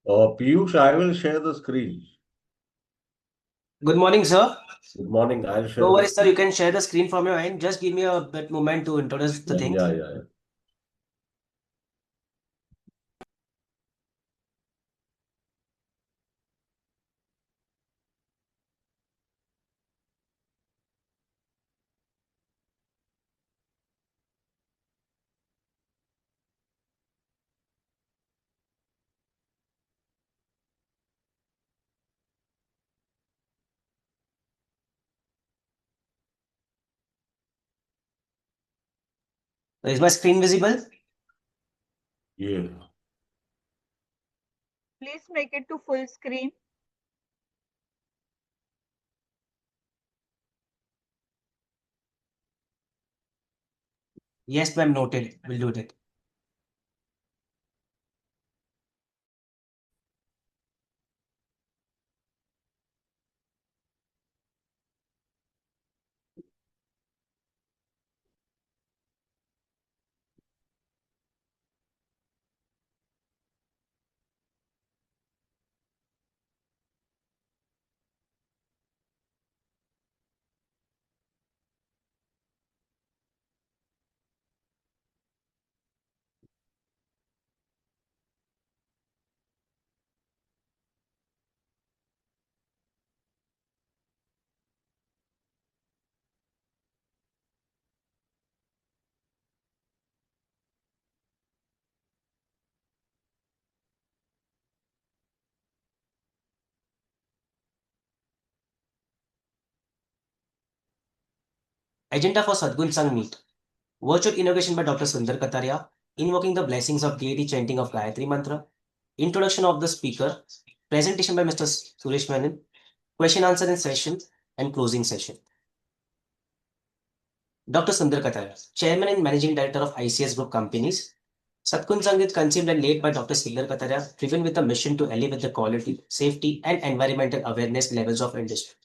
Piyush, I will share the screen. Good morning, sir. Good morning. I'll share No the worries, sir. screen. You can share the screen from your end. Just give me a bit moment to introduce the thing. Yeah. Is my screen visible? Yeah. Please make it to full screen. Yes, ma'am. Noted. We'll do that. Agenda for Sadgun Meet. Virtual inauguration by Dr. Sundar Kataria. Invoking the blessings of deity, chanting of Gayatri Mantra. Introduction of the speaker. Presentation by Mr. Suresh Menon. Question answer in session and closing session. Dr. Sundar Kataria, Chairman and Managing Director of ICS Group Companies. Satkun Sangh is conceived and led by Dr. Sundar Kataria, driven with a mission to elevate the quality, safety, and environmental awareness levels of industry.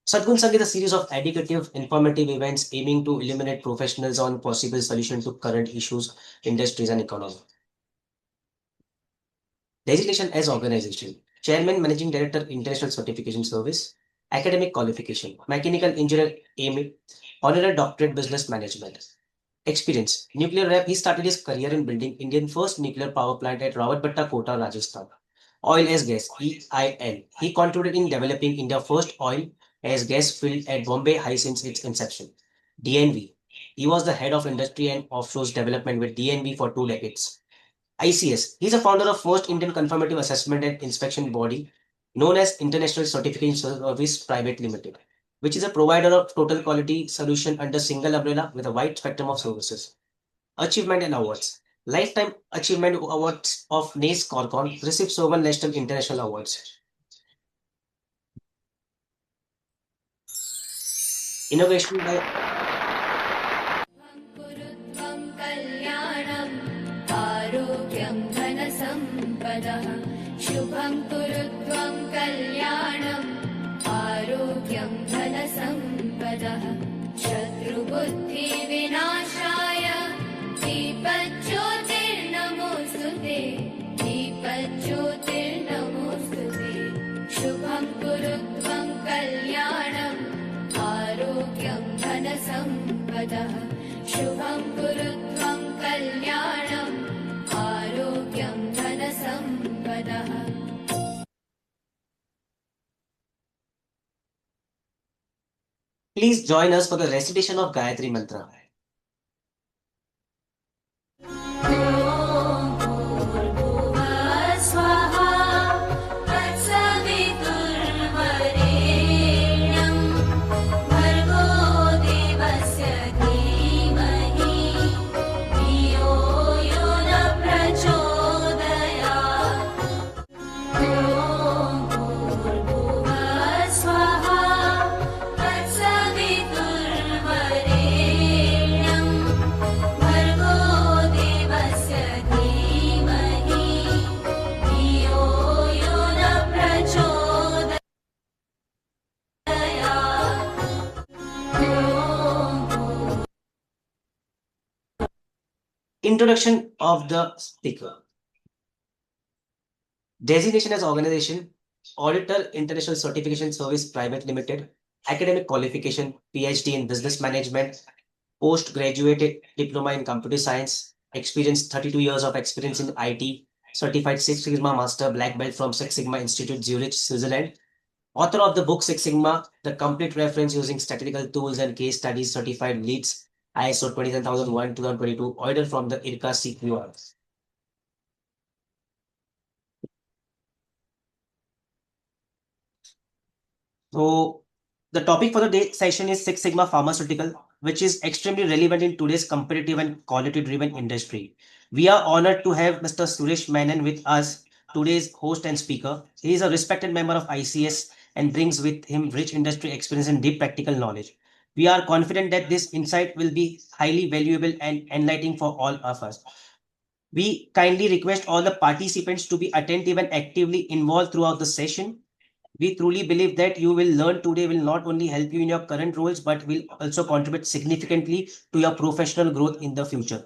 Satkun Sangh is a series of educative, informative events aiming to illuminate professionals on possible solutions to current issues, industries, and economy. Designation as organization. Chairman, Managing Director, International Certification Service. Academic qualification. Mechanical Engineer, AIME. Honorary Doctorate, Business Management. Experience. Nuclear rep. He started his career in building Indian first nuclear power plant at Rawatbhatta, Kota, Rajasthan. Oil as gas, EIL. He contributed in developing India's first oil as gas field at Bombay High since its inception. DNV. He was the head of industry and offshore development with DNV for 2 decades. ICS. He is a founder of first Indian confirmative assessment and inspection body known as International Certification Service Private Limited, which is a provider of total quality solution under single umbrella with a wide spectrum of services. Achievement and awards. Lifetime Achievement Awards of NACE Corcon received several national international awards. Innovation by शुभं कुरुत्वं कल्याणम् आरोग्यं धनसम्पदः शत्रुबुद्धिविनाशाय दीपज्योतिर्नमोऽस्तुते दीपज्योतिर्नमोऽस्तुते शुभं कुरुत्वं कल्याणम् आरोग्यं धनसम्पदः शुभं कुरुत्वं कल्याणम् आरोग्यं धनसम्पदः. Please join us for the recitation of Gayatri Mantra. Introduction of the speaker. Designation as organization, Auditor International Certification Service Private Limited, academic qualification, PhD in Business Management, postgraduate diploma in Computer Science, experience 32 years of experience in IT, certified Six Sigma Master Black Belt from Six Sigma Institute, Zurich, Switzerland. Author of the book Six Sigma, the complete reference using statistical tools and case studies, certified leads, ISO 27001 2022, auditor from the IRCA CQR. So the topic for the day session is Six Sigma Pharmaceutical, which is extremely relevant in today's competitive and quality-driven industry. We are honored to have Mr. Suresh Menon with us, today's host and speaker. He is a respected member of ICS and brings with him rich industry experience and deep practical knowledge. We are confident that this insight will be highly valuable and enlightening for all of us. We kindly request all the participants to be attentive and actively involved throughout the session. We truly believe that you will learn today will not only help you in your current roles, but will also contribute significantly to your professional growth in the future.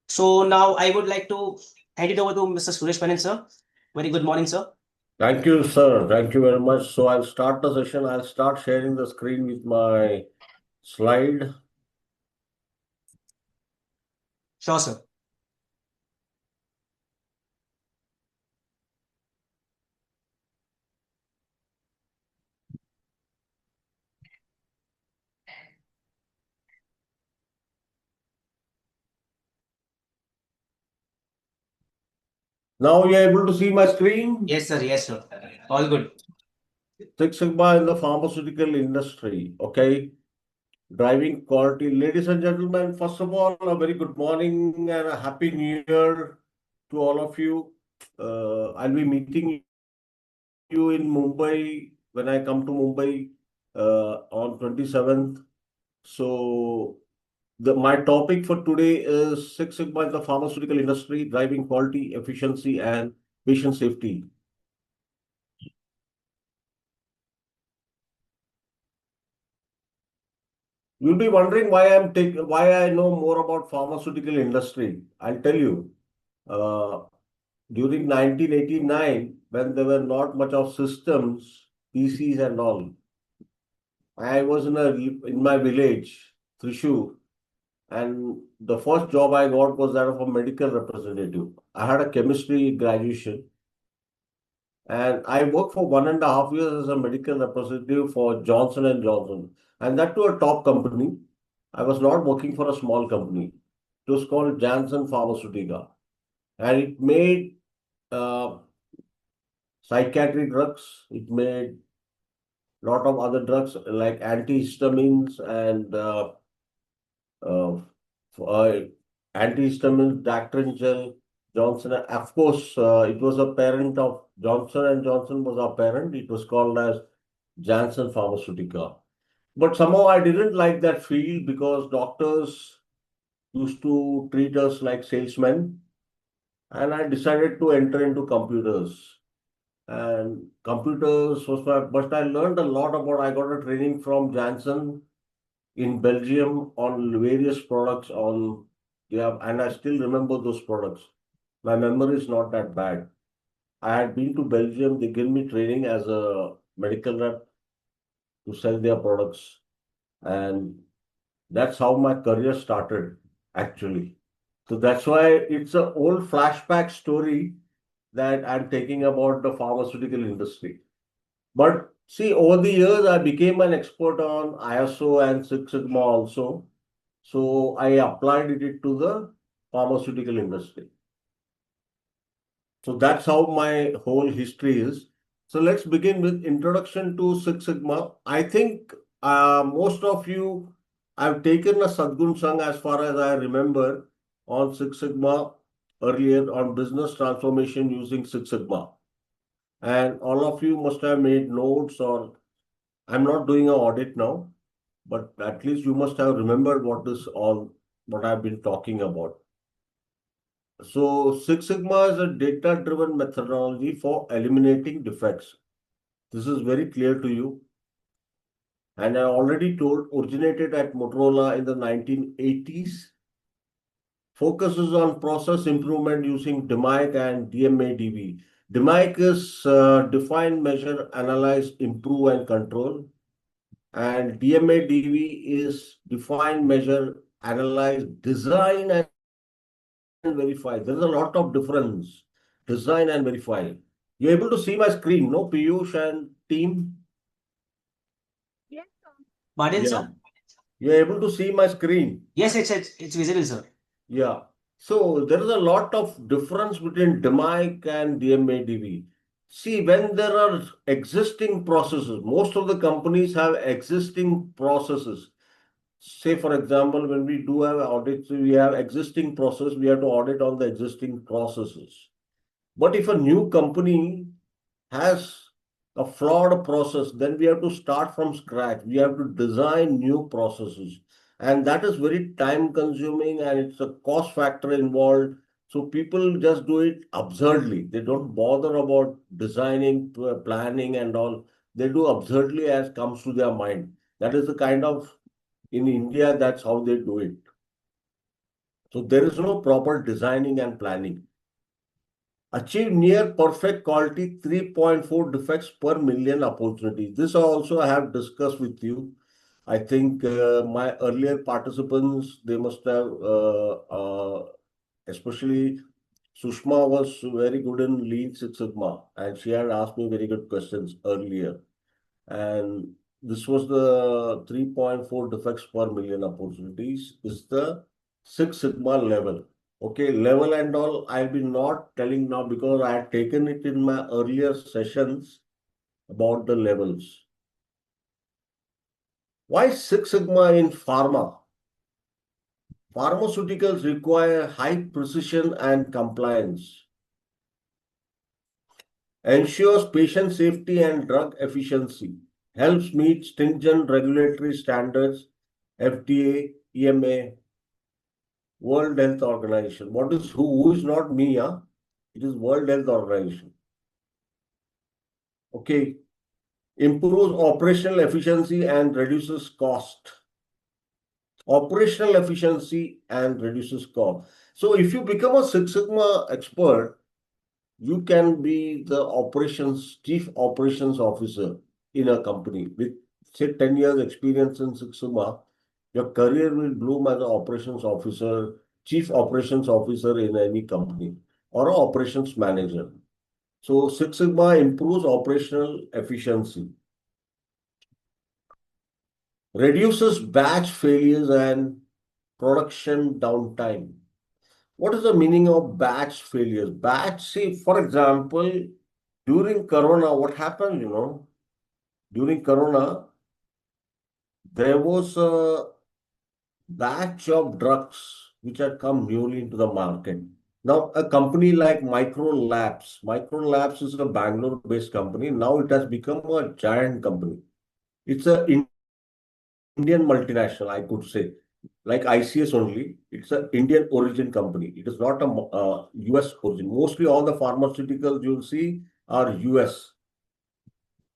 So now I would like to hand it over to Mr. Suresh Menon, sir. Very good morning, sir. Thank you, sir. Thank you very much. So I'll start the session. I'll start sharing the screen with my slide. Sure, sir. Now you're able to see my screen? Yes, sir. Yes, sir. All good. Six Sigma in the pharmaceutical industry. Okay. Driving quality. Ladies and gentlemen, first of all, a very good morning and a happy new year to all of you. I'll be meeting you in Mumbai when I come to Mumbai on 27th. So my topic for today is Six Sigma in the pharmaceutical industry, driving quality, efficiency, and patient safety. You'll be wondering why I know more about pharmaceutical industry. I'll tell you. During 1989, when there were not much of systems, PCs and all, I was in my village, Thrissur, and the first job I got was that of a medical representative. I had a chemistry graduation, and I worked for 1.5 years as a medical representative for Johnson and Johnson, and that to a top company. I was not working for a small company. It was called Janssen Pharmaceutical, and it made psychiatric drugs. It made a lot of other drugs like antihistamines and antihistamines, Dactrin gel, Johnson. Of course, it was a parent of Johnson and Johnson was our parent. It was called as Janssen Pharmaceutical. But somehow I didn't like that field because doctors used to treat us like salesmen, and I decided to enter into computers. And computers was but I learned a lot about. I got a training from Janssen in Belgium on various products and I still remember those products. My memory is not that bad. I had been to Belgium. They gave me training as a medical rep to sell their products, and that's how my career started actually. So that's why it's an old flashback story that I'm taking about the pharmaceutical industry. But see, over the years, I became an expert on ISO and Six Sigma also. So I applied it to the pharmaceutical industry. So that's how my whole history is. So let's begin with introduction to Six Sigma. I think most of you have taken a Sadgun Sang as far as I remember on Six Sigma earlier on business transformation using Six Sigma. And all of you must have made notes, or I'm not doing an audit now, but at least you must have remembered what I've been talking about. So Six Sigma is a data-driven methodology for eliminating defects. This is very clear to you. And I already told, originated at Motorola in the 1980s, focuses on process improvement using DMIC and DMADV. DMAIC is define, measure, analyze, improve, and control. And DMA/DV is define, measure, analyze, design, and verify. There is a lot of difference. Design and verify. You're able to see my screen, no, Piyush and team? Yes, sir. Pardon, Yeah. sir? You're able to see my screen. Yes, it's visible, sir. Yeah. So there is a lot of difference between DMAIC and DMA/DV. See, when there are existing processes, most of the companies have existing processes. Say, for example, when we do have audits, we have existing process, we have to audit on the existing processes. But if a new company has a flawed process, then we have to start from scratch. We have to design new processes. And that is very time consuming and it's a cost factor involved. So people just do it absurdly. They don't bother about designing, planning and all. They do absurdly as comes to their mind. That is the kind of, in India, that's how they do it. So there is no proper designing and planning. Achieve near perfect quality 3.4 defects per million opportunities. This also I have discussed with you. I think my earlier participants, they must have, especially Sushma was very good in LeanSixSigma and she had asked me very good questions earlier. And this was the 3.4 defects per million opportunities is the Six Sigma level. Okay, level and all, I'll be not telling now because I had taken it in my earlier sessions about the levels. Why Six Sigma in pharma? Pharmaceuticals require high precision and compliance, ensures patient safety and drug efficiency, helps meet stringent regulatory standards, FDA, EMA, World Health Organization. What is who is not me, huh? It is World Health Organization. Okay. Improves operational efficiency and reduces cost. Operational efficiency and reduces cost. So if you become a Six Sigma expert, you can be the chief operations officer in a company with say 10 years experience in Six Sigma. Your career will bloom as an operations officer, chief operations officer in any company or an operations manager. So Six Sigma improves operational efficiency, reduces batch failures and production downtime. What is the meaning of batch failures? See, for example, during Corona, what happened, during Corona, there was a batch of drugs which had come newly into the market. Now, a company like Micro Labs is a Bangalore-based company. Now it has become a giant company. It's an Indian multinational, I could say, like ICS only. It's an Indian origin company. It is not a US origin. Mostly all the pharmaceuticals you'll see are US.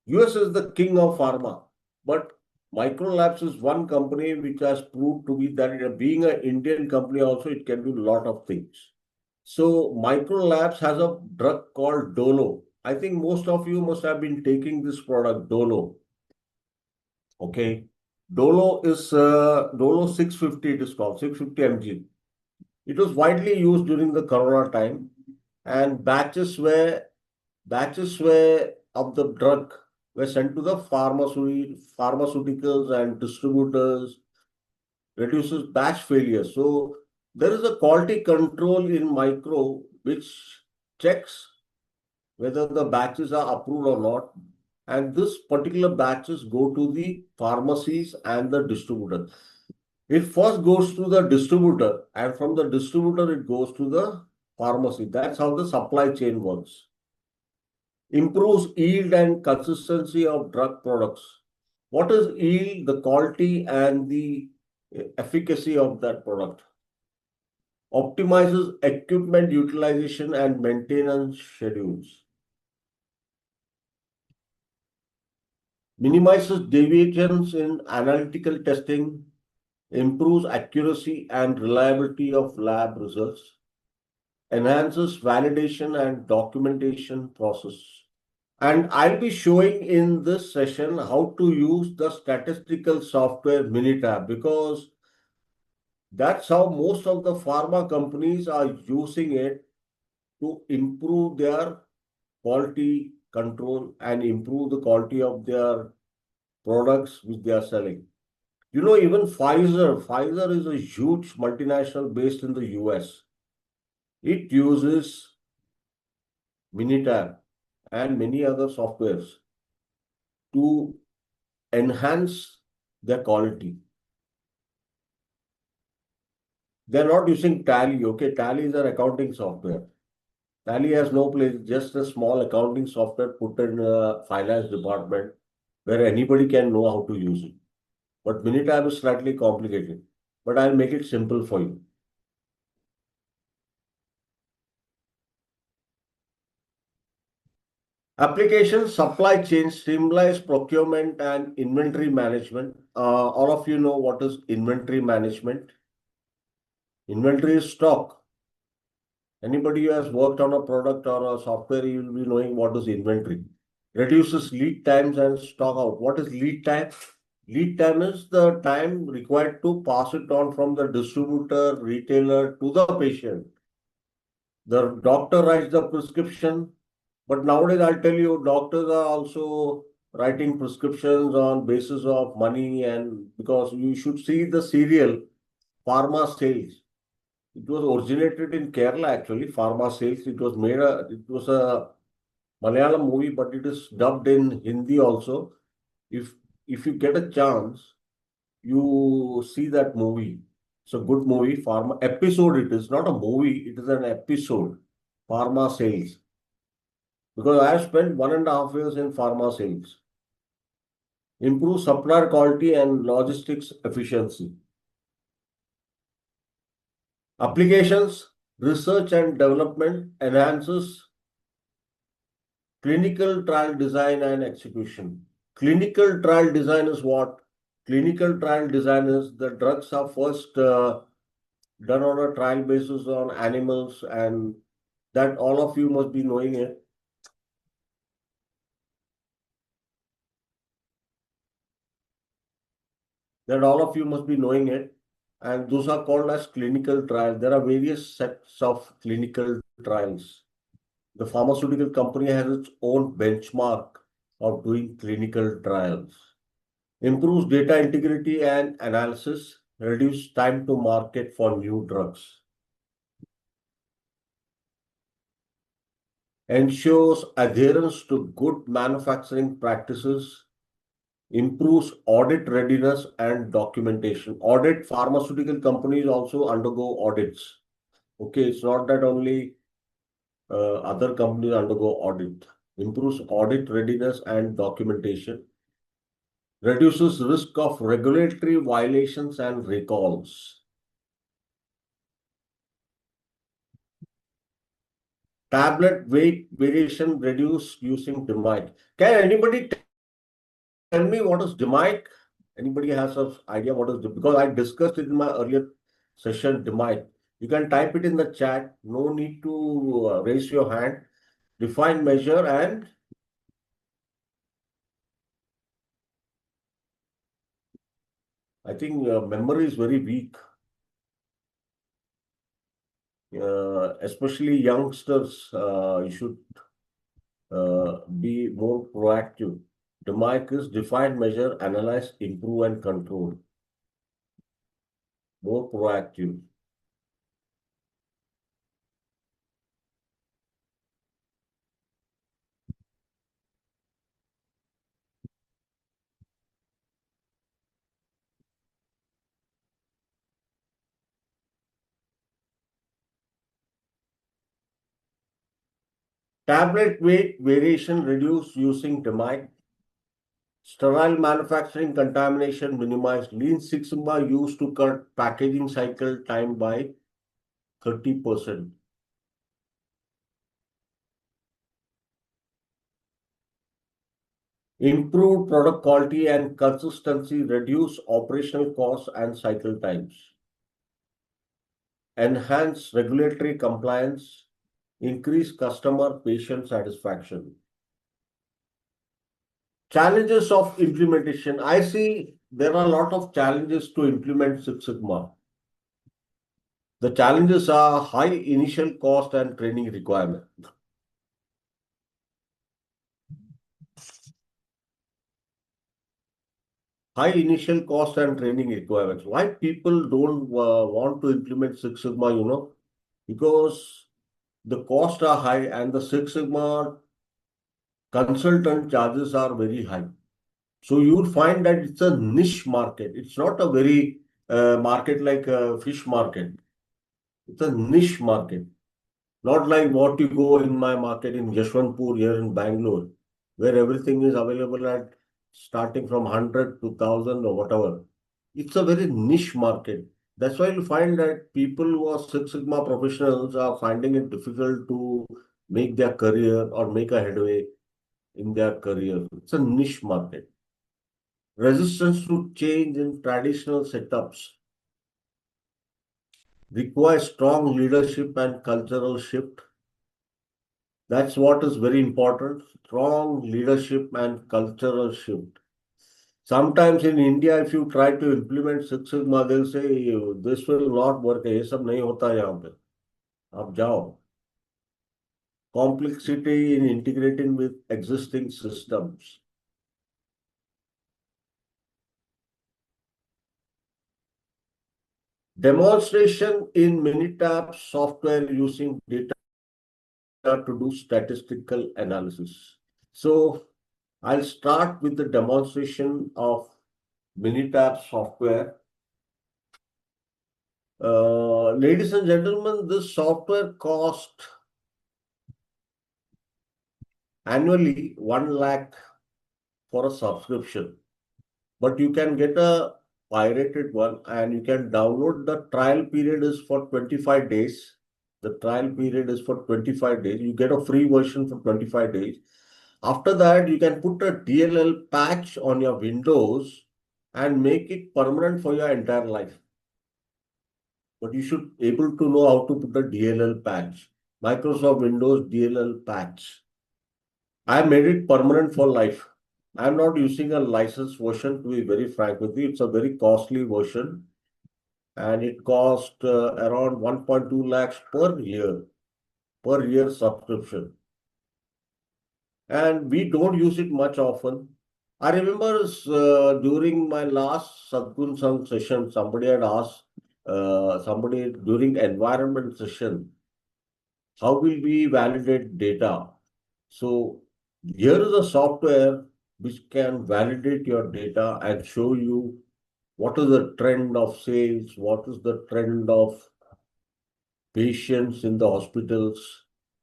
US is the king of pharma, but Micro Labs is one company which has proved to be that being an Indian company also, it can do a lot of things. So Micro Labs has a drug called Dolo. I think most of you must have been taking this product, Dolo. Okay. Dolo is Dolo 650, it is called 650 mg. It was widely used during the Corona time, and batches of the drug were sent to the pharmaceuticals and distributors, reduces batch failure. So there is a quality control in Micro which checks whether the batches are approved or not. And this particular batches go to the pharmacies and the distributor. It first goes to the distributor, and from the distributor, it goes to the pharmacy. That's how the supply chain works. Improves yield and consistency of drug products. What is yield? The quality and the efficacy of that product. Optimizes equipment utilization and maintenance schedules. Minimizes deviations in analytical testing, improves accuracy and reliability of lab results, enhances validation and documentation process. And I'll be showing in this session how to use the statistical software Minitab, because that's how most of the pharma companies are using it to improve their quality control and improve the quality of their products which they are selling. Even Pfizer is a huge multinational based in the US. It uses Minitab and many other softwares to enhance their quality. They're not using Tally. Okay, Tally is an accounting software. Tally has no place, just a small accounting software put in a finance department where anybody can know how to use it. But Minitab is slightly complicated, but I'll make it simple for you. Application supply chain streamlines procurement and inventory management. All of you know what is inventory management. Inventory is stock. Anybody who has worked on a product or a software, you will be knowing what is inventory. Reduces lead times and stock out. What is lead time? Lead time is the time required to pass it on from the distributor, retailer to the patient. The doctor writes the prescription, but nowadays I'll tell you, doctors are also writing prescriptions on basis of money, and because you should see the serial Pharma Sales. It was originated in Kerala actually, Pharma Sales. It was a Malayalam movie, but it is dubbed in Hindi also. If you get a chance, you see that movie. It's a good movie. Pharma episode. It is not a movie. It is an episode. Pharma Sales. Because I have spent 1.5 years in Pharma Sales. Improve supplier quality and logistics efficiency. Applications, research and development enhances clinical trial design and execution. Clinical trial design is what? Clinical trial design is the drugs are first done on a trial basis on animals, and that all of you must be knowing it. And those are called as clinical trials. There are various sets of clinical trials. The pharmaceutical company has its own benchmark of doing clinical trials. Improves data integrity and analysis, reduce time to market for new drugs. Ensures adherence to good manufacturing practices, improves audit readiness and documentation. Pharmaceutical companies also undergo audits. Okay, it's not that only other companies undergo audit. Improves audit readiness and documentation. Reduces risk of regulatory violations and recalls. Tablet weight variation reduced using DMAIC. Can anybody tell me what is DMAIC? Anybody has an idea what is DMAIC? Because I discussed it in my earlier session, DMAIC. You can type it in the chat. No need to raise your hand. Define, measure, and I think memory is very weak. Especially youngsters, you should be more proactive. DMAIC is define, measure, analyze, improve, and control. More proactive. Tablet weight variation reduced using DMAIC. Sterile manufacturing contamination minimized. LeanSixSigma used to cut packaging cycle time by 30%. Improved product quality and consistency, reduce operational costs and cycle times. Enhance regulatory compliance, increase customer patient satisfaction. Challenges of implementation. I see there are a lot of challenges to implement Six Sigma. The challenges are high initial cost and training requirement. High initial cost and training requirements. Why people don't want to implement Six Sigma, because the costs are high and the Six Sigma consultant charges are very high. So you would find that it's a niche market. It's not a very market like a fish market. It's a niche market. Not like what you go in my market in Yeshwanthpur here in Bangalore, where everything is available at starting from 100 to 1000 or whatever. It's a very niche market. That's why you find that people who are Six Sigma professionals are finding it difficult to make their career or make a headway in their career. It's a niche market. Resistance to change in traditional setups requires strong leadership and cultural shift. That's what is very important. Strong leadership and cultural shift. Sometimes in India, if you try to implement Six Sigma, they'll say this will not work. ये सब नहीं होता यहाँ पे. आप जाओ. Complexity in integrating with existing systems. Demonstration in Minitab software using data to do statistical analysis. So I'll start with the demonstration of Minitab software. Ladies and gentlemen, this software cost annually 1 lakh for a subscription, but you can get a pirated one and you can download. The trial period is for 25 days. The trial period is for 25 days. You get a free version for 25 days. After that, you can put a DLL patch on your Windows and make it permanent for your entire life. But you should able to know how to put a DLL patch. Microsoft Windows DLL patch. I made it permanent for life. I'm not using a licensed version, to be very frank with you. It's a very costly version and it cost around 1.2 lakhs per year subscription. And we don't use it much often. I remember during my last Sadhguru Sangh session, somebody had asked somebody during environment session, how will we validate data? So here is a software which can validate your data and show you what is the trend of sales, what is the trend of patients in the hospitals,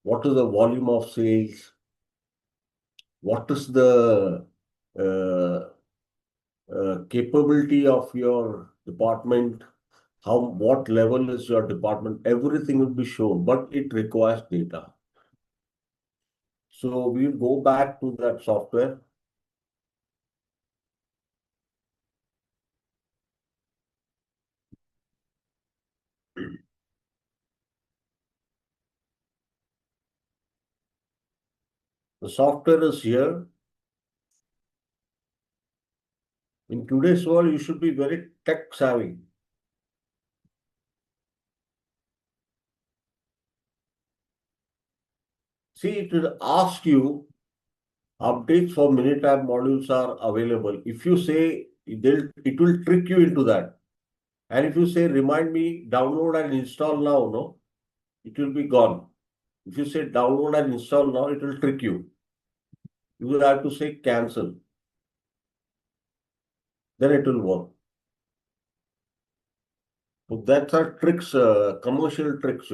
what is the volume of sales, what is the capability of your department, what level is your department, everything will be shown, but it requires data. So we'll go back to that software. The software is here. In today's world, you should be very tech savvy. See, it will ask you updates for Minitab modules are available. If you say it will trick you into that. And if you say remind me, download and install now, no, it will be gone. If you say download and install now, it will trick you. You will have to say cancel. Then it will work. So that's our tricks, commercial tricks,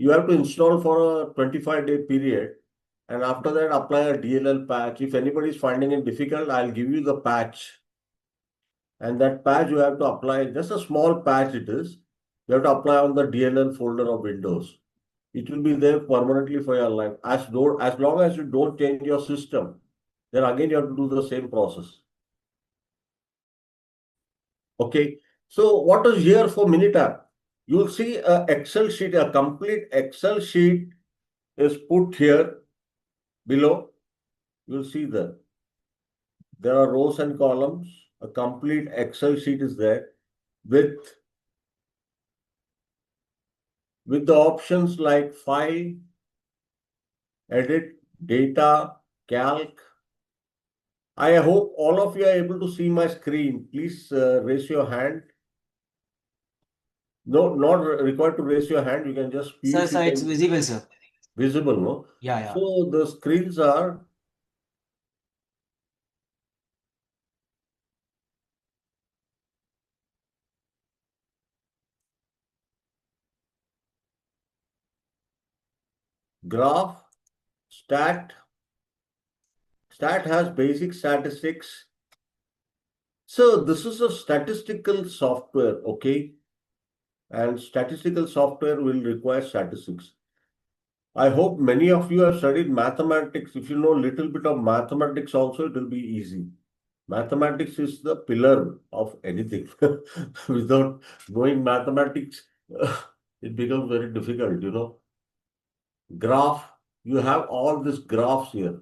You have to install for a 25-day period. And after that, apply a DLL patch. If anybody is finding it difficult, I'll give you the patch. And that patch you have to apply, just a small patch it is. You have to apply on the DLL folder of Windows. It will be there permanently for your life. As long as you don't change your system, then again you have to do the same process. Okay. So what is here for Minitab? you'll see a Excel sheet, a complete Excel sheet is put here below. You'll see that there are rows and columns. A complete Excel sheet is there with the options like file, edit, data, calc. I hope all of you are able to see my screen. Please raise your hand. No, not required to raise your hand. You can just Sir, speak. it's visible, sir. Visible, no? Yeah. So the screens are graph, stat. Stat has basic statistics. So this is a statistical software, okay? And statistical software will require statistics. I hope many of you have studied mathematics. If you know a little bit of mathematics also, it will be easy. Mathematics is the pillar of anything. Without knowing mathematics, it becomes very difficult, you know. Graph, you have all these graphs here.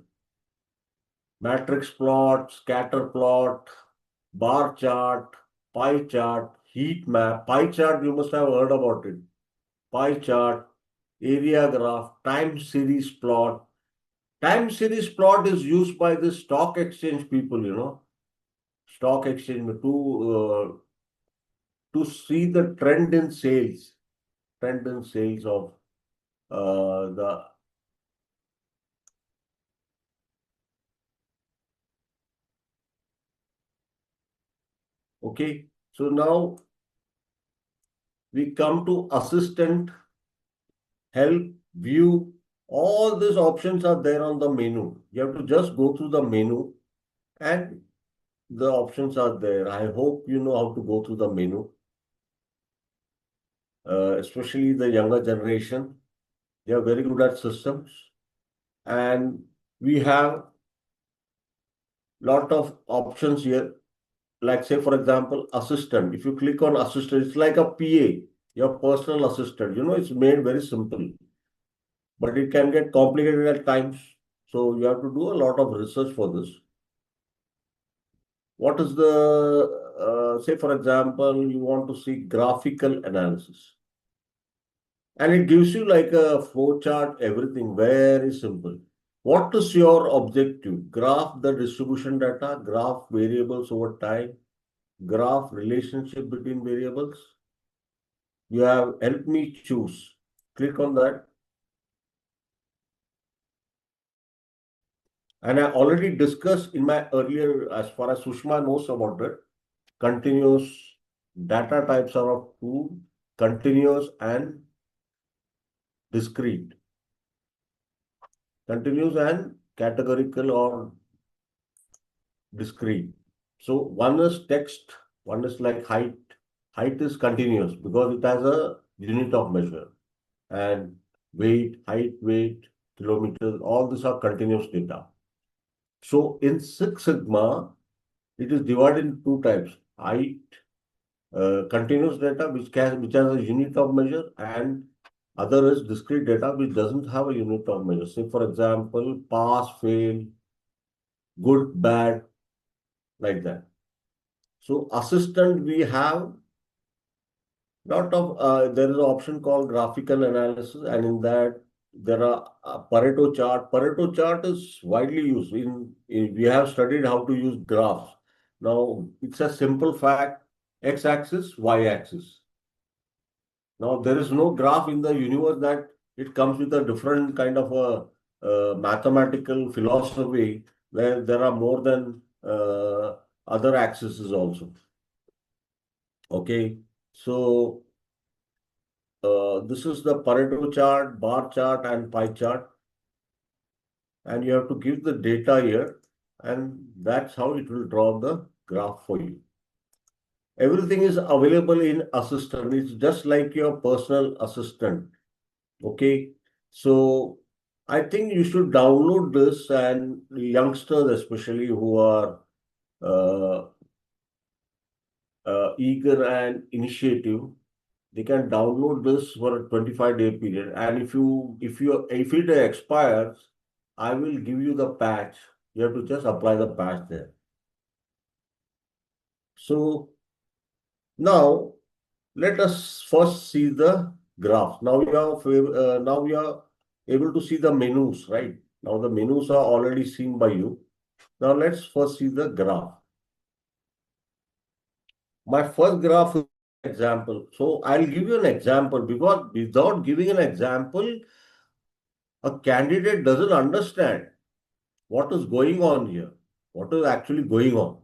Matrix plot, scatter plot, bar chart, pie chart, heat map. Pie chart, you must have heard about it. Pie chart, area graph, time series plot. Time series plot is used by the stock exchange people, you know. Stock exchange to see the trend in sales of the okay. So now we come to assistant, help, view. All these options are there on the menu. You have to just go through the menu and the options are there. I hope you know how to go through the menu, especially the younger generation. They are very good at systems. And we have lot of options here. Like say, for example, assistant. If you click on assistant, it's like a PA, your personal assistant. You know, it's made very simple, but it can get complicated at times. So you have to do a lot of research for this. What is the, say, for example, you want to see graphical analysis. And it gives you like a flow chart, everything very simple. What is your objective? Graph the distribution data, graph variables over time, graph relationship between variables. You have help me choose. Click on that. And I already discussed in my earlier, as far as Sushma knows about it, continuous data types are of two, continuous and discrete. Continuous and categorical or discrete. So one is text, one is like height. Height is continuous because it has a unit of measure. And weight, height, weight, kilometers, all these are continuous data. So in Six Sigma, it is divided into two types. Height, continuous data which has a unit of measure, and other is discrete data which doesn't have a unit of measure. Say for example, pass, fail, good, bad, like that. So assistant, we have lot of there is an option called graphical analysis, and in that there are Pareto chart. Pareto chart is widely used we have studied how to use graphs. Now it's a simple fact: x-axis, y-axis. Now there is no graph in the universe that it comes with a different kind of a mathematical philosophy where there are more than other axes also. Okay, so this is the Pareto chart, bar chart, and pie chart. And you have to give the data here, and that's how it will draw the graph for you. Everything is available in Assistant. It's just like your personal assistant. Okay. So I think you should download this, and youngsters especially who are eager and initiative, They can download this for a 25-day period. And if it expires, I will give you the patch. You have to just apply the patch there. So now let us first see the graph. Now we are able to see the menus, right? Now the menus are already seen by you. Now let's first see the graph. My first graph is an example. So I'll give you an example, because without giving an example, a candidate doesn't understand what is going on here, what is actually going on.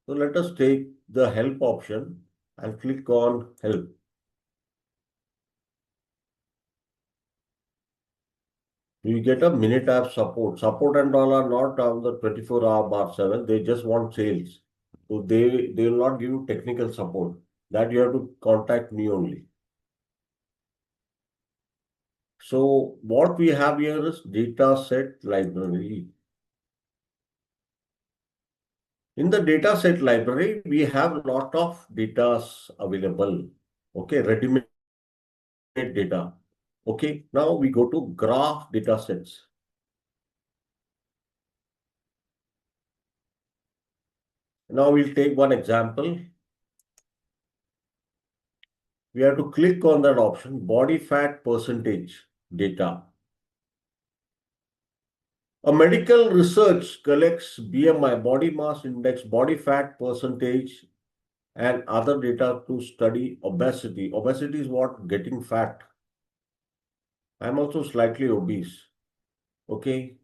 So let us take the help option and click on help. You get a minute app support. Support and all are not on the 24/7. They just want sales. So they will not give you technical support. That you have to contact me only. So what we have here is data set library. In the data set library, we have a lot of data available. Okay, ready-made data. Okay, now we go to graph data sets. Now we'll take one example. We have to click on that option, body fat percentage data. A medical research collects BMI, body mass index, body fat percentage, and other data to study obesity. Obesity is what? Getting fat. I'm also slightly obese. Okay.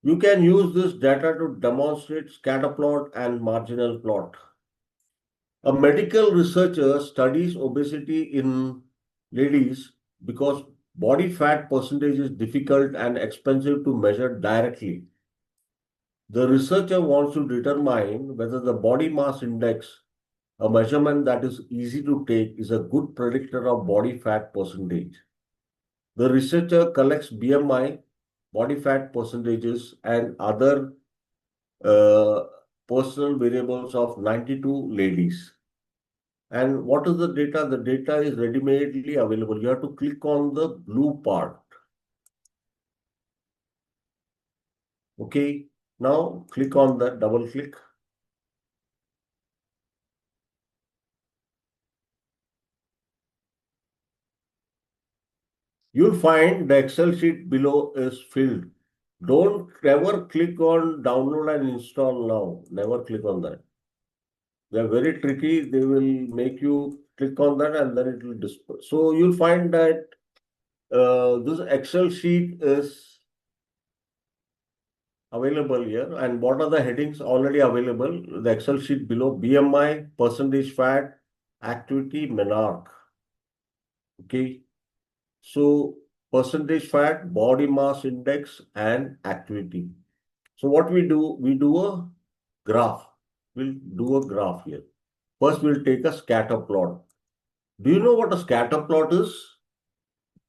You can use this data to demonstrate scatter plot and marginal plot. A medical researcher studies obesity in ladies because body fat percentage is difficult and expensive to measure directly. The researcher wants to determine whether the body mass index, a measurement that is easy to take, is a good predictor of body fat percentage. The researcher collects BMI, body fat percentages, and other personal variables of 92 ladies. And what is the data? The data is ready-madely available. You have to click on the blue part. Okay. Now click on that, double click. You'll find the Excel sheet below is filled. Don't ever click on download and install now. Never click on that. They're very tricky. They will make you click on that and then it will display. So you'll find that this Excel sheet is available here. And what are the headings already available? The Excel sheet below: BMI, percentage fat, activity, menarche. Okay. So percentage fat, body mass index, and activity. So what we do a graph. We'll do a graph here. First, we'll take a scatter plot. Do you know what a scatter plot is?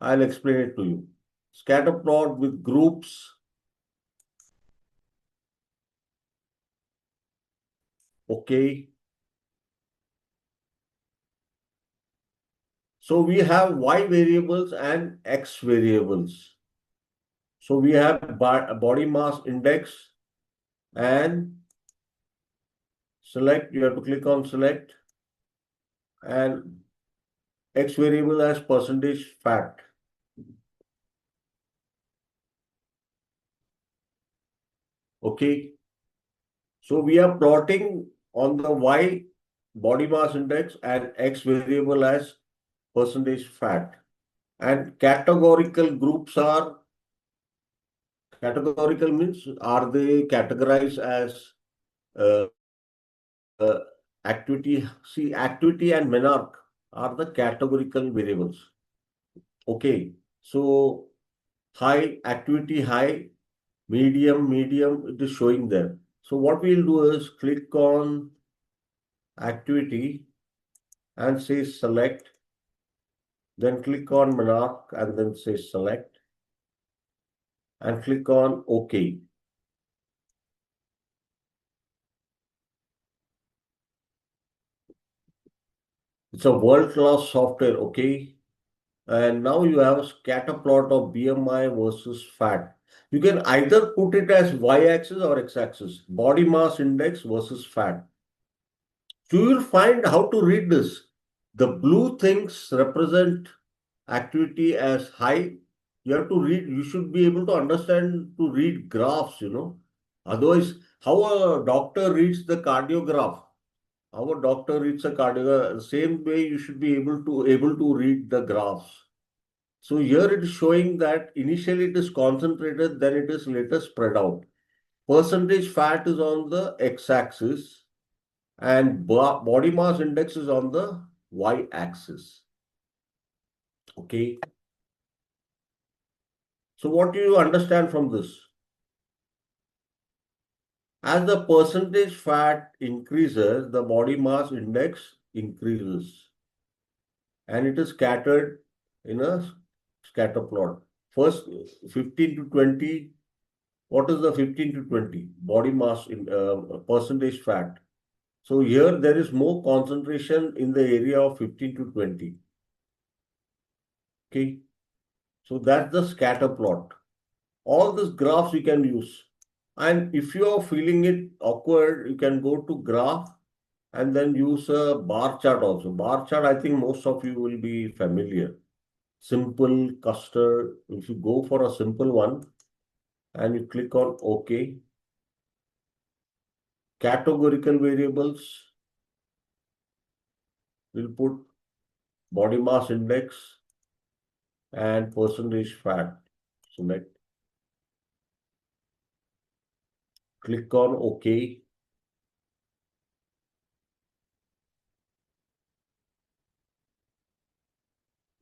I'll explain it to you. Scatter plot with groups. Okay. So we have Y variables and X variables. So we have body mass index and select. You have to click on select, and X variable as percentage fat. Okay. So we are plotting on the Y body mass index and X variable as percentage fat. And categorical groups are, categorical means, are they categorized as uh, activity? See, activity and menarche are the categorical variables. Okay. So high, activity high, medium, it is showing there. So what we'll do is click on activity and say select, then click on menarche and then say select and click on OK. It's a world-class software, okay? And now you have a scatter plot of BMI versus fat. You can either put it as y-axis or x-axis, body mass index versus fat. So you will find how to read this. The blue things represent activity as high. You have to read, you should be able to understand to read graphs, Otherwise, how a doctor reads the cardiograph, how a doctor reads a cardiograph, same way you should be able to read the graphs. So here it is showing that initially it is concentrated, then it is later spread out. Percentage fat is on the x-axis and body mass index is on the y-axis. Okay. So what do you understand from this? As the percentage fat increases, the body mass index increases and it is scattered in a scatter plot. First 15 to 20. What is the 15 to 20? Body mass in percentage fat. So here there is more concentration in the area of 15 to 20. Okay. So that's the scatter plot. All these graphs you can use. And if you are feeling it awkward, you can go to graph and then use a bar chart also. Bar chart, I think most of you will be familiar. Simple, custard. If you go for a simple one and you click on OK, categorical variables, we'll put body mass index and percentage fat. Select. Click on OK.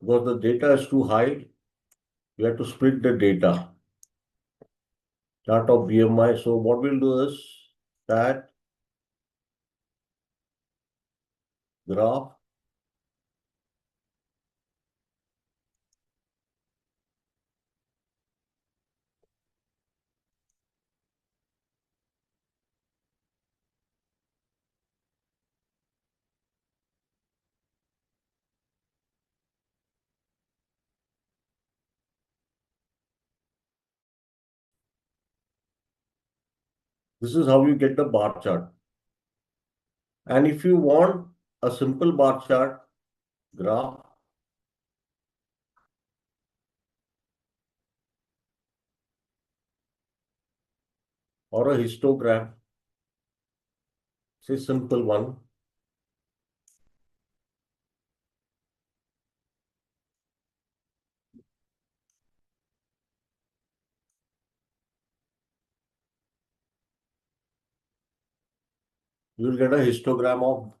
Because the data is too high, you have to split the data. Chart of BMI. So what we'll do is that graph this is how you get the bar chart. And if you want a simple bar chart graph, or a histogram, say simple one, you will get a histogram of.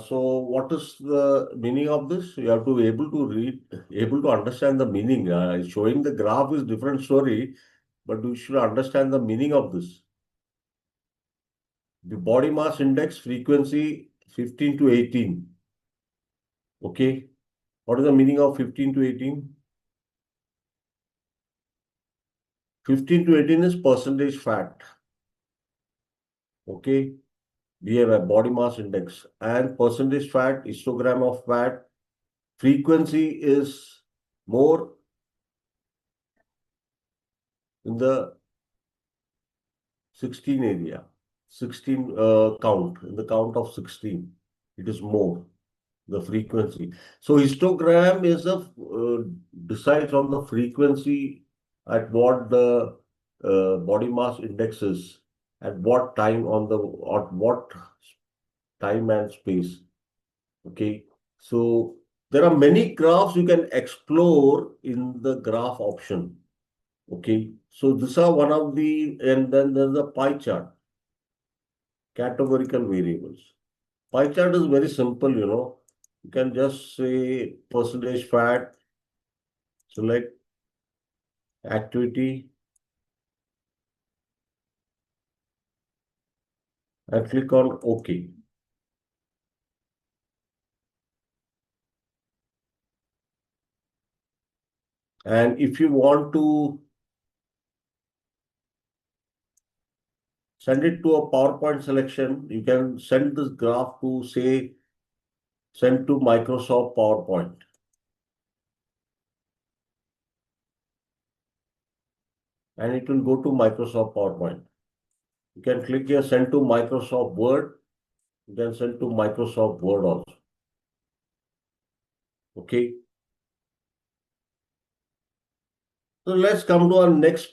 So what is the meaning of this? You have to be able to read, able to understand the meaning. Showing the graph is different story, but you should understand the meaning of this. The body mass index frequency 15 to 18. Okay. What is the meaning of 15 to 18? 15 to 18 is percentage fat. Okay. We have a body mass index and percentage fat, histogram of fat. Frequency is more in the 16 area. 16 count, in the count of 16. It is more, the frequency. So histogram is decides on the frequency at what the body mass index is, at what time at what time and space. Okay. So there are many graphs you can explore in the graph option. Okay. So these are one of the, and then there's the pie chart, categorical variables. Pie chart is very simple, You can just say percentage fat, select activity, and click on OK. And if you want to send it to a PowerPoint selection, you can send this graph to, say, send to Microsoft PowerPoint. And it will go to Microsoft PowerPoint. You can click here, send to Microsoft Word. You can send to Microsoft Word also. Okay. So let's come to our next,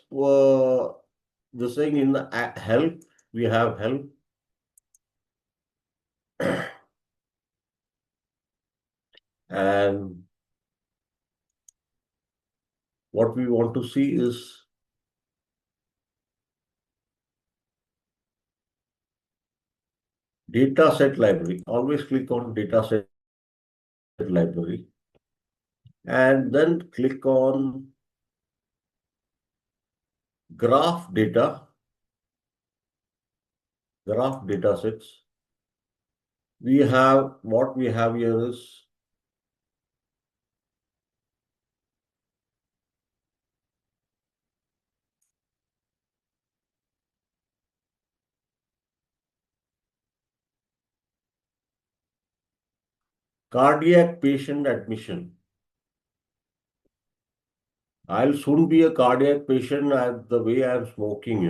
this thing in the help. We have help. And what we want to see is data set library. Always click on data set library and then click on graph data sets. We have what we have here is cardiac patient admission. I'll soon be a cardiac patient as the way I'm smoking,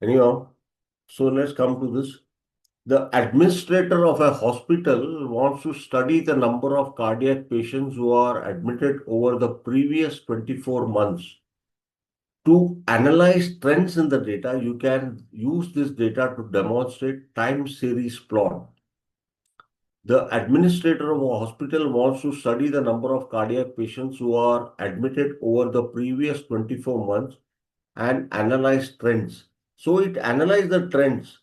Anyhow, so let's come to this. The administrator of a hospital wants to study the number of cardiac patients who are admitted over the previous 24 months. To analyze trends in the data, you can use this data to demonstrate time series plot. The administrator of a hospital wants to study the number of cardiac patients who are admitted over the previous 24 months and analyze trends. So it analyzes the trends.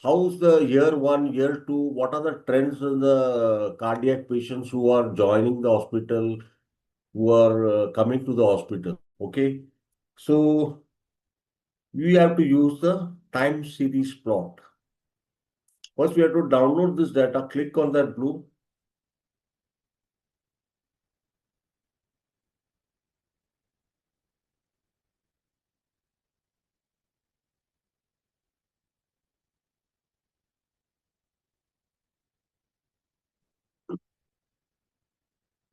How's the year 1, year 2? What are the trends in the cardiac patients who are joining the hospital, who are coming to the hospital? Okay. So we have to use the time series plot. First, we have to download this data. Click on that blue.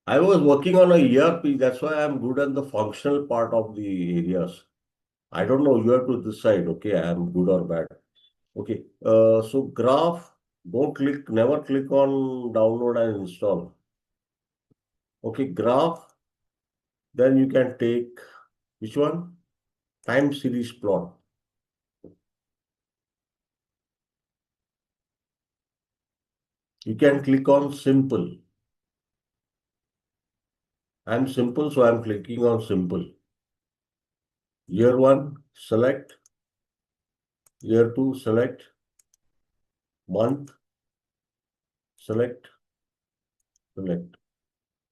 I was working on a ERP. That's why I'm good at the functional part of the areas. I don't know. You have to decide. Okay, I am good or bad. Okay. So graph. Don't click. Never click on download and install. Okay, graph. Then you can take which one? Time series plot. You can click on simple. I'm simple, so I'm clicking on simple. Year 1, select. Year 2, select. Month, select.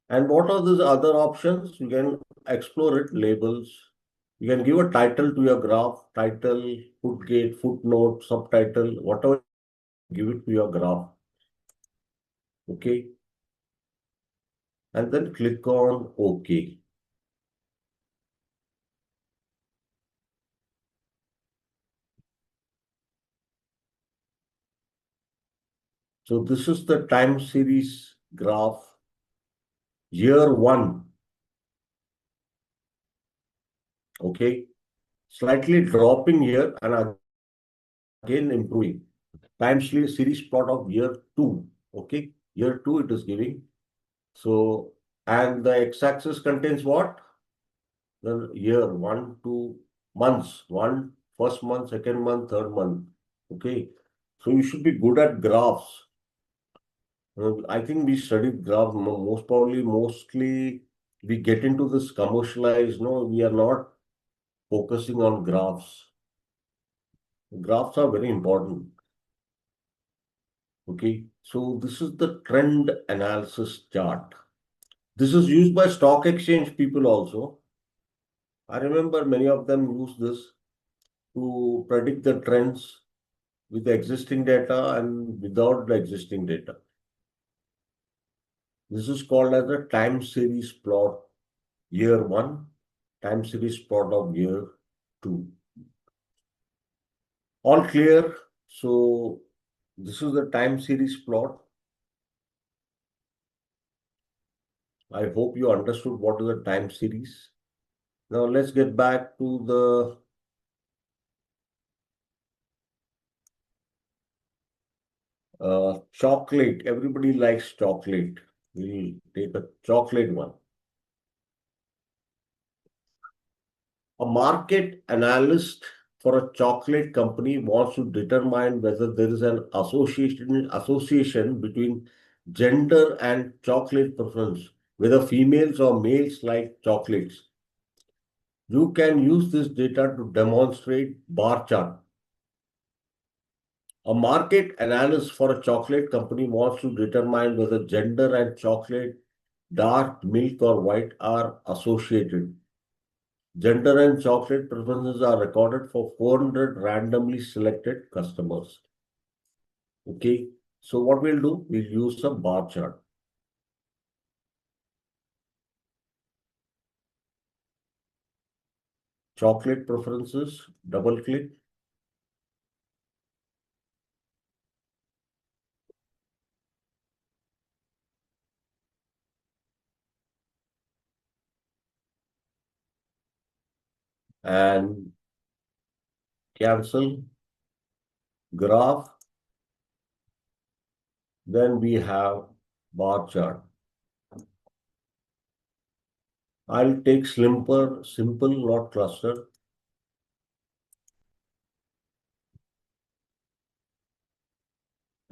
And what are these other options? You can explore it, labels. You can give a title to your graph, title, footgate, footnote, subtitle, whatever, give it to your graph. Okay. And then click on OK. So this is the time series graph, year 1. Okay. Slightly dropping here and again improving. Time series plot of year 2. Okay. Year 2 it is giving. So, and the x-axis contains what? The year 1, 2 months. First month, second month, third month. Okay. So you should be good at graphs. I think we studied graph mostly we get into this commercialized. No, we are not focusing on graphs. Graphs are very important. Okay. So this is the trend analysis chart. This is used by stock exchange people also. I remember many of them use this to predict the trends with the existing data and without the existing data. This is called as a time series plot, year 1, time series plot of year 2. All clear? So this is the time series plot. I hope you understood what is a time series. Now let's get back to the chocolate. Everybody likes chocolate. We'll take a chocolate one. A market analyst for a chocolate company wants to determine whether there is an association between gender and chocolate preference, whether females or males like chocolates. You can use this data to demonstrate bar chart. A market analyst for a chocolate company wants to determine whether gender and chocolate, dark, milk, or white are associated. Gender and chocolate preferences are recorded for 400 randomly selected customers. Okay, so what we'll do, we'll use a bar chart. Chocolate preferences, double click. And cancel, graph. Then we have bar chart. I'll take simple, not cluster.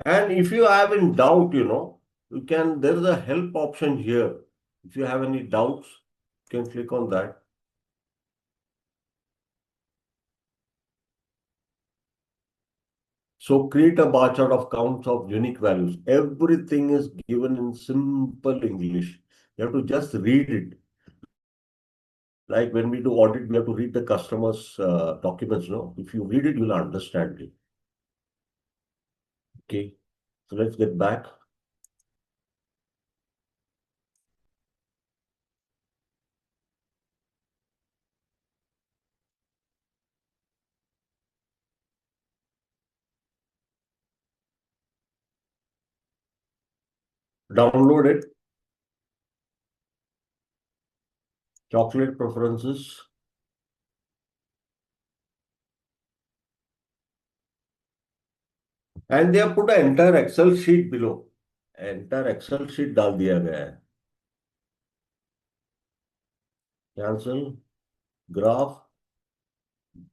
And if you have any doubt, you can, there is a help option here. If you have any doubts, you can click on that. So create a bar chart of counts of unique values. Everything is given in simple English. You have to just read it. Like when we do audit, we have to read the customer's documents. No, if you read it, you'll understand it. Okay, so let's get back. Download it. Chocolate preferences. And they have put an entire Excel sheet below. Entire Excel sheet डाल दिया गया है. Cancel, graph,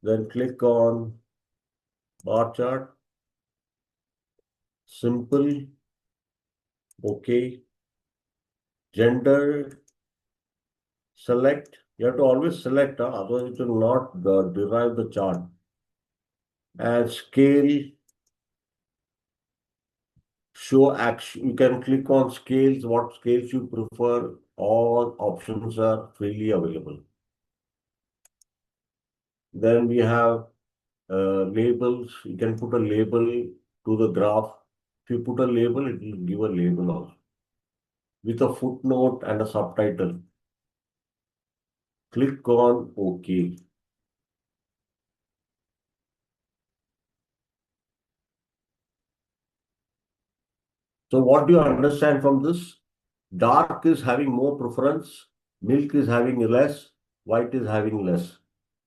then click on bar chart, simple, okay, gender, select. You have to always select, otherwise it will not derive the chart. And scale, show action. You can click on scales, what scales you prefer. All options are freely available. Then we have labels. You can put a label to the graph. If you put a label, it will give a label also with a footnote and a subtitle. Click on OK. So what do you understand from this? Dark is having more preference, milk is having less, white is having less.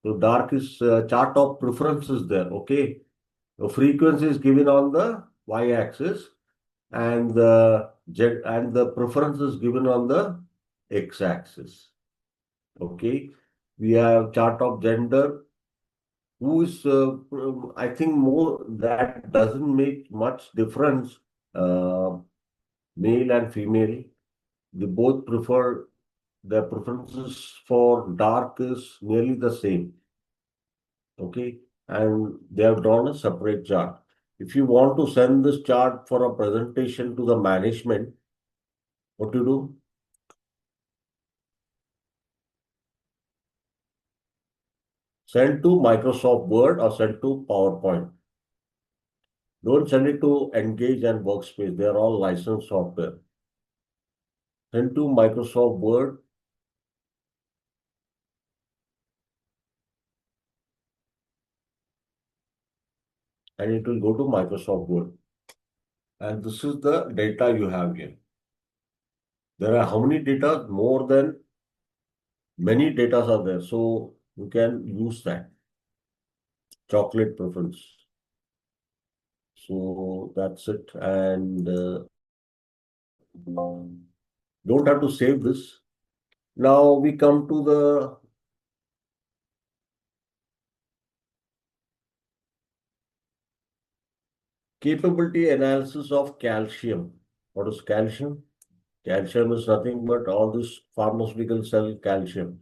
So dark is chart of preferences there, okay? The frequency is given on the y-axis and the preference is given on the x-axis. Okay, we have chart of gender, who is I think more that doesn't make much difference. Male and female, they both prefer, their preferences for dark is nearly the same. Okay, and they have drawn a separate chart. If you want to send this chart for a presentation to the management, what to do? Send to Microsoft Word or send to PowerPoint. Don't send it to Engage and Workspace. They are all licensed software. Send to Microsoft Word. And it will go to Microsoft Word. And this is the data you have here. There are how many data? More than many data are there. So you can use that. Chocolate preference. So that's it. And don't have to save this. Now we come to the capability analysis of calcium. What is calcium? Calcium is nothing but all this pharmaceutical cell calcium.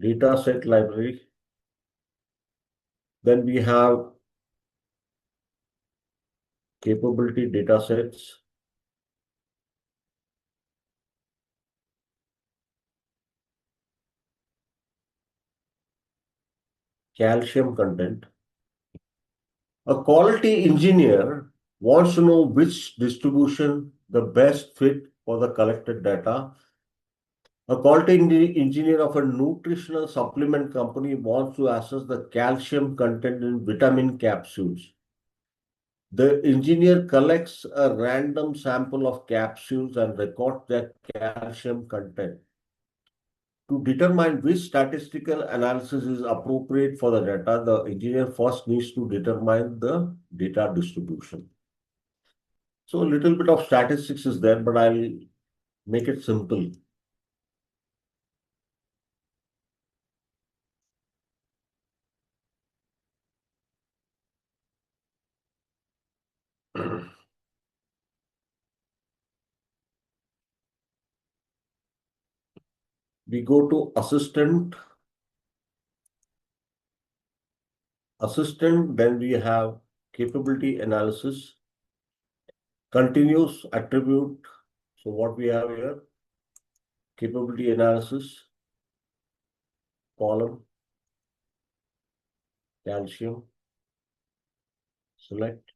Data set library. Then we have capability data sets. Calcium content. A quality engineer wants to know which distribution the best fit for the collected data. A quality engineer of a nutritional supplement company wants to assess the calcium content in vitamin capsules. The engineer collects a random sample of capsules and records their calcium content. To determine which statistical analysis is appropriate for the data, the engineer first needs to determine the data distribution. So a little bit of statistics is there, but I'll make it simple. We go to assistant, then we have capability analysis, continuous attribute. So what we have here, capability analysis, column, calcium, select.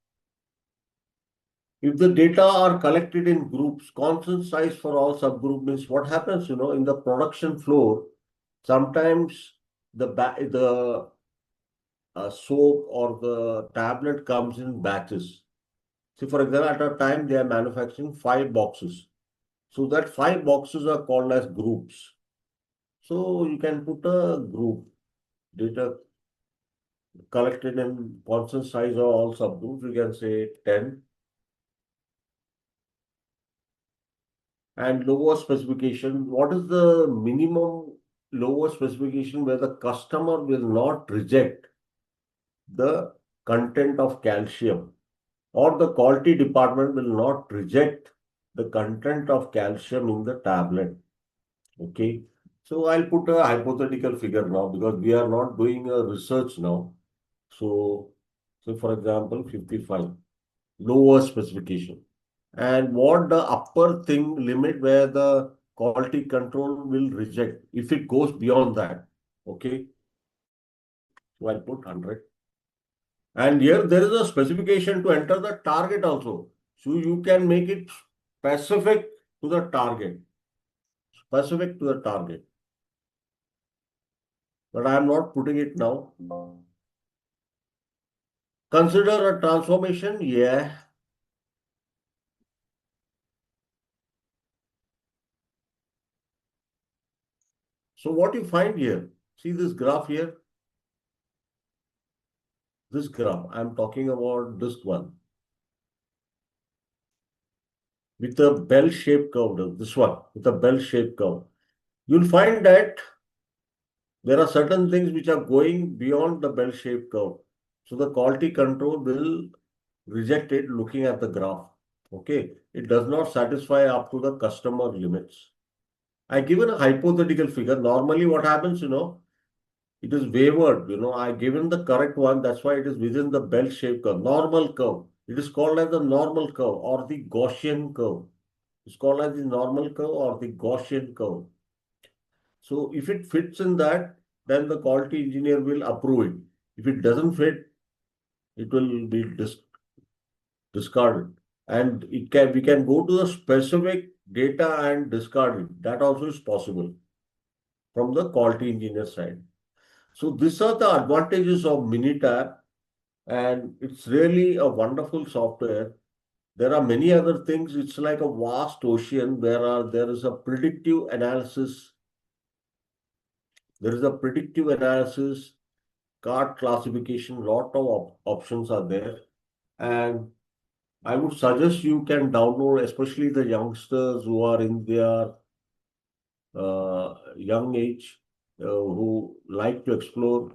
If the data are collected in groups, constant size for all subgroup means what happens, in the production floor, sometimes the soap or the tablet comes in batches. See, for example, at a time they are manufacturing 5 boxes. So that 5 boxes are called as groups. So you can put a group, data collected in constant size or all subgroups, you can say 10. And lower specification, what is the minimum lower specification where the customer will not reject the content of calcium, or the quality department will not reject the content of calcium in the tablet? Okay. So I'll put a hypothetical figure now because we are not doing a research now. So for example, 55, lower specification. And what the upper thing limit where the quality control will reject if it goes beyond that. Okay. So I'll put 100. And here there is a specification to enter the target also. So you can make it specific to the target. Specific to the target. But I am not putting it now. Consider a transformation. Yeah. So what you find here, see this graph here, this graph, I'm talking about this one with a bell-shaped curve, this one with a bell-shaped curve. You'll find that there are certain things which are going beyond the bell-shaped curve. So the quality control will reject it looking at the graph. Okay, it does not satisfy up to the customer limits. I given a hypothetical figure. Normally what happens, it is wavered, I given the correct one. That's why it is within the bell-shaped curve, normal curve. It is called as the normal curve or the Gaussian curve. It's called as the normal curve or the Gaussian curve. So if it fits in that, then the quality engineer will approve it. If it doesn't fit, it will be discarded. And we can go to the specific data and discard it. That also is possible from the quality engineer side. So these are the advantages of Minitab, and it's really a wonderful software. There are many other things. It's like a vast ocean. There is a predictive analysis. There is a predictive analysis, card classification, lot of options are there. And I would suggest you can download, especially the youngsters who are in their young age, who like to explore.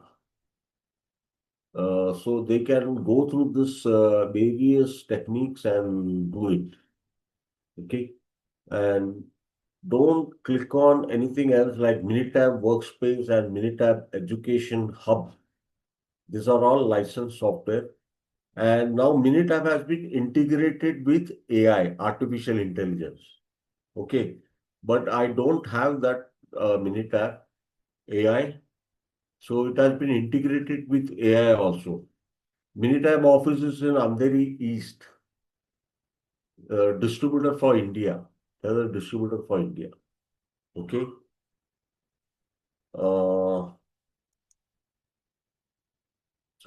So they can go through this various techniques and do it. Okay. And don't click on anything else like Minitab Workspace and Minitab Education Hub. These are all licensed software. And now Minitab has been integrated with AI, artificial intelligence. Okay. But I don't have that Minitab AI. So it has been integrated with AI also. Minitab office is in Andheri East, distributor for India. They're a distributor for India. Okay. So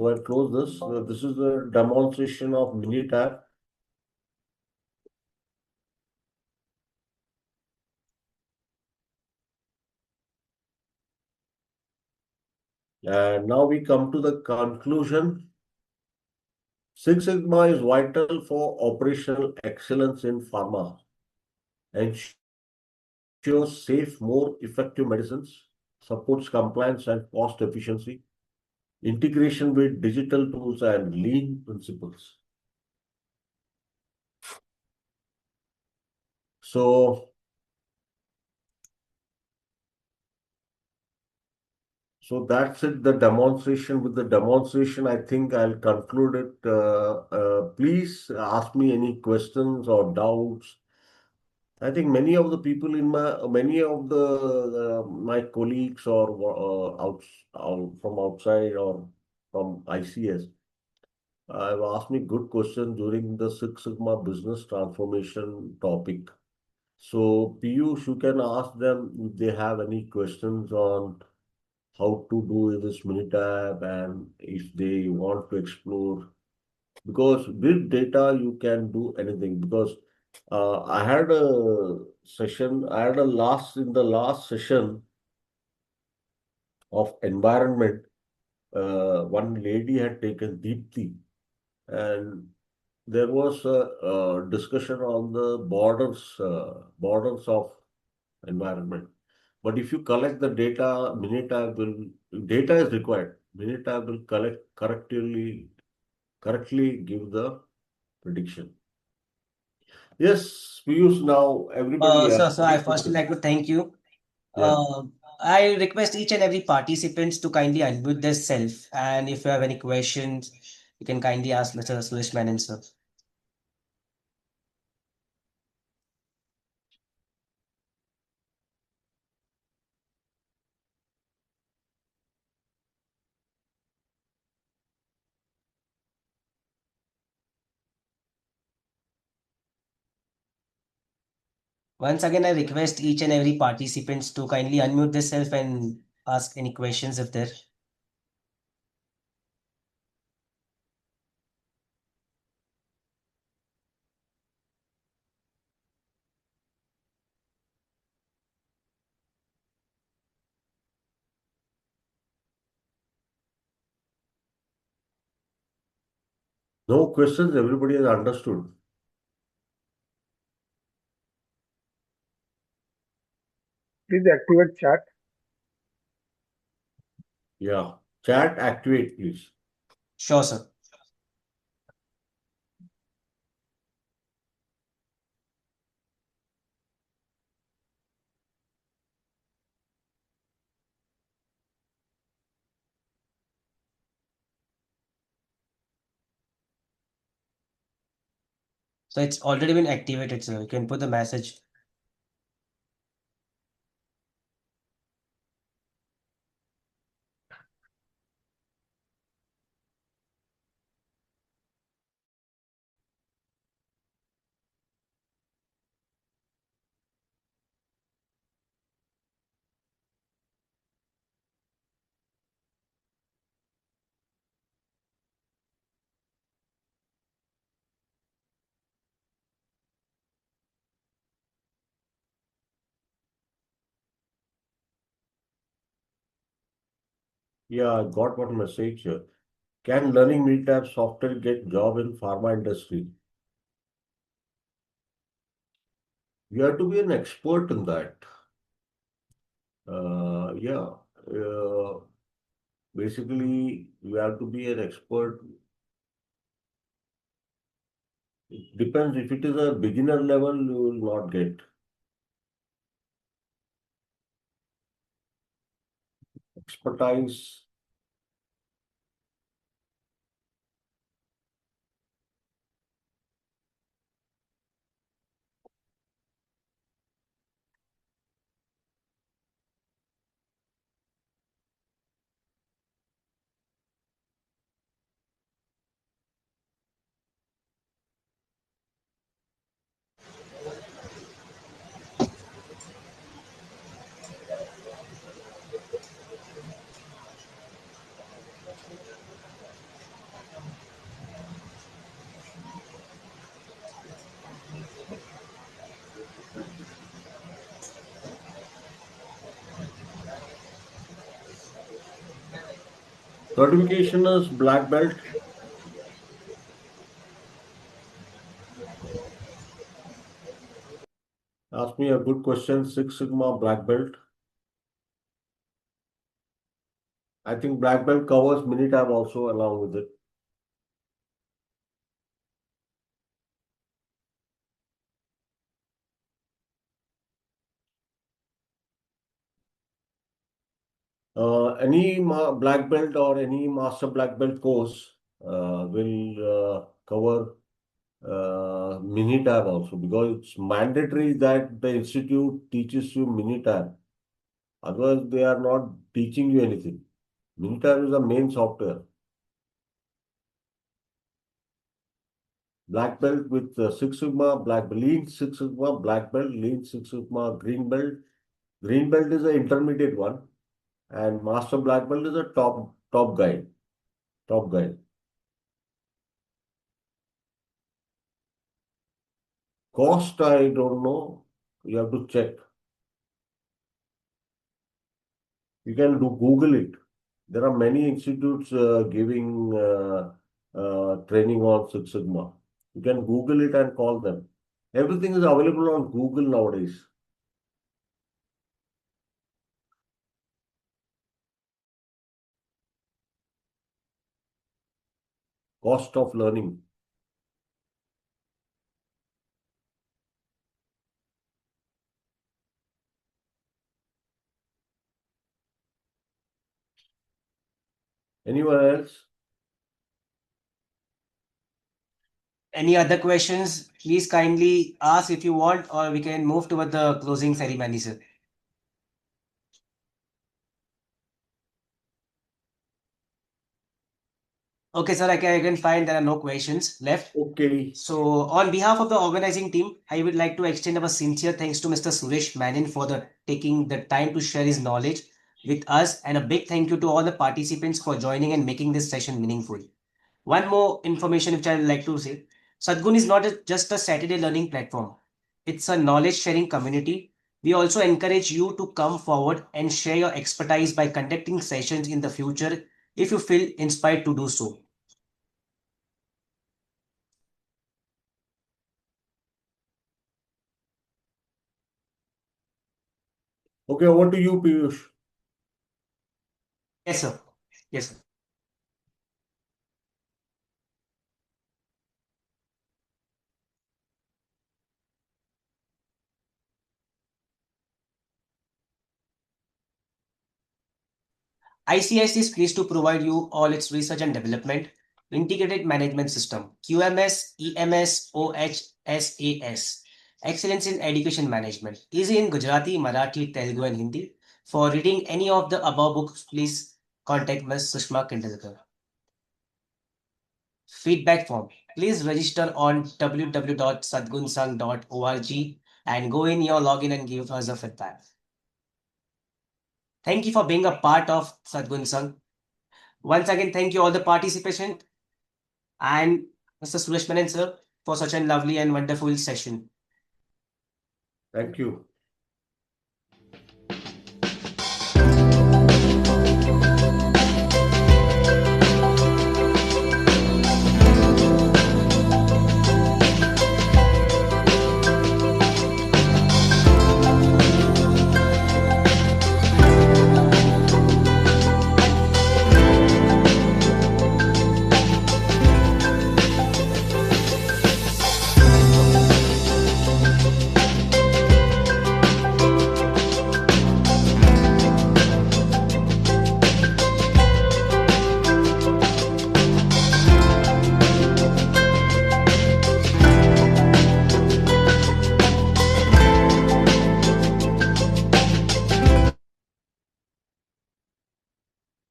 I close this. This is a demonstration of Minitab. And now we come to the conclusion. Six Sigma is vital for operational excellence in pharma, ensures safe, more effective medicines, supports compliance and cost efficiency, integration with digital tools and lean principles. So that's it, the demonstration. With the demonstration, I think I'll conclude it. Please ask me any questions or doubts. I think many of the my colleagues or from outside or from ICS have asked me good questions during the Six Sigma business transformation topic. So Piyush, you can ask them if they have any questions on how to do this Minitab and if they want to explore. Because with data, you can do anything. Because I had a session, I had a last, in the last session of environment, one lady had taken Deepti, and there was a discussion on the borders of environment. But if you collect the data, data is required. Minitab will correctly give the prediction. Yes, Piyush, now everybody So I firstly like to thank you. Yeah. I request each and every participants to kindly unmute their self, and if you have any questions, you can kindly ask Mr. Suresh Menon, sir. Once again, I request each and every participants to kindly unmute themselves and ask any questions if there. No questions, everybody has understood. Please activate chat. Yeah. Chat activate, please. Sure, sir. So it's already been activated, sir. You can put the message. Yeah, I got one message here. Can learning mini-tab software get job in pharma industry? You have to be an expert in that. Yeah. Basically, you have to be an expert. It depends. If it is a beginner level, you will not get expertise. Certification is black belt. Ask me a good question. Six Sigma black belt. I think black belt covers Minitab also along with it. Any black belt or any master black belt course will cover Minitab also, because it's mandatory that the institute teaches you Minitab. Otherwise, they are not teaching you anything. Minitab is the main software. Black belt with Six Sigma, Lean Six Sigma, black belt, Lean Six Sigma, green belt. Green belt is the intermediate one, and master black belt is a top guide. Top guide. Cost, I don't know. You have to check. You can Google it. There are many institutes giving training on Six Sigma. You can Google it and call them. Everything is available on Google nowadays. Cost of learning. Anyone else? Any other questions? Please kindly ask if you want, or we can move toward the closing ceremony, sir. Okay, sir, I can find there are no questions left. Okay. So, on behalf of the organizing team, I would like to extend our sincere thanks to Mr. Suresh Menon for taking the time to share his knowledge with us, and a big thank you to all the participants for joining and making this session meaningful. One more information which I would like to say: Sadgun is not just a Saturday learning platform; it's a knowledge sharing community. We also encourage you to come forward and share your expertise by conducting sessions in the future if you feel inspired to do so. Okay, over to you, Piyush. Yes, sir. Yes, sir. ICS is pleased to provide you all its research and development, integrated management system, QMS, EMS, OHSAS, excellence in education management, easy in Gujarati, Marathi, Telugu, and Hindi. For reading any of the above books, please contact Ms. Sushma Kindelkar. Feedback form. Please register on www.sadgunsang.org and go in your login and give us a feedback. Thank you for being a part of Sadgun Sang. Once again, thank you all the participation and Mr. Suresh Menon, sir, for such a lovely and wonderful session. Thank you.